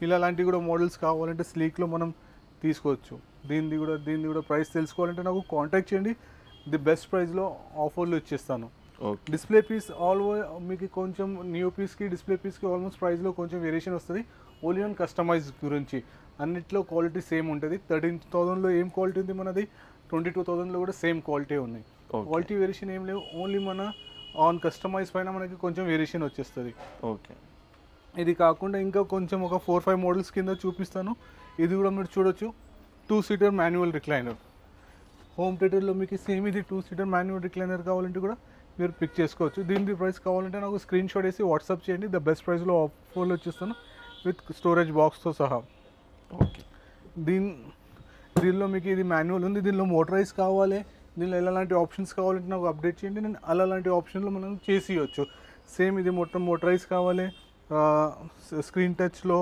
ఇలాంటివి కూడా మోడల్స్ కావాలంటే స్లీక్లో మనం తీసుకోవచ్చు. దీనిది కూడా ప్రైస్ తెలుసుకోవాలంటే నాకు కాంటాక్ట్ చేయండి. ది బెస్ట్ ప్రైస్లో ఆఫర్లు ఇచ్చేస్తాను. ఓకే. డిస్ప్లే పీస్ ఆల్ మీకు కొంచెం న్యూ పీస్కి డిస్ప్లే పీస్కి ఆల్మోస్ట్ ప్రైస్లో కొంచెం వేరియేషన్ వస్తుంది. ఓన్లీ ఆన్ కస్టమైజ్ గురించి అన్నిట్లో క్వాలిటీ సేమ్ ఉంటుంది. 13,000లో ఏం క్వాలిటీ ఉంది మనది, 22,000లో కూడా సేమ్ క్వాలిటీ ఉన్నాయి. క్వాలిటీ వేరియేషన్ ఏం లేవు. ఓన్లీ మన ఆన్ కస్టమైజ్ పైన మనకి కొంచెం వేరియేషన్ వచ్చేస్తుంది. ఓకే. ఇది కాకుండా ఇంకా కొంచెం ఒక 4-5 మోడల్స్ కింద చూపిస్తాను. ఇది కూడా మీరు చూడొచ్చు. 2 సీటర్ మాన్యువల్ రిక్లైనర్. హోమ్ థియేటర్లో మీకు సేమ్ ఇది 2 సీటర్ మాన్యువల్ రిక్లైనర్ కావాలంటే కూడా మీరు పిక్ చేసుకోవచ్చు. దీని ప్రైస్ కావాలంటే నాకు స్క్రీన్ షాట్ వేసి వాట్సాప్ చేయండి. ద బెస్ట్ ప్రైస్లో ఆఫర్లో వచ్చేస్తాను విత్ స్టోరేజ్ బాక్స్తో సహా. ఓకే. దీనిలో మీకు ఇది మాన్యువల్ ఉంది. దీనిలో మోటరైజ్ కావాలి, దీనిలో ఎలాంటి ఆప్షన్స్ కావాలంటే నాకు అప్డేట్ చేయండి. నేను అలాంటి ఆప్షన్లో మనం చేసి ఇవ్వచ్చు. సేమ్ ఇది మొత్తం మోటరైజ్ కావాలి, స్క్రీన్ టచ్లో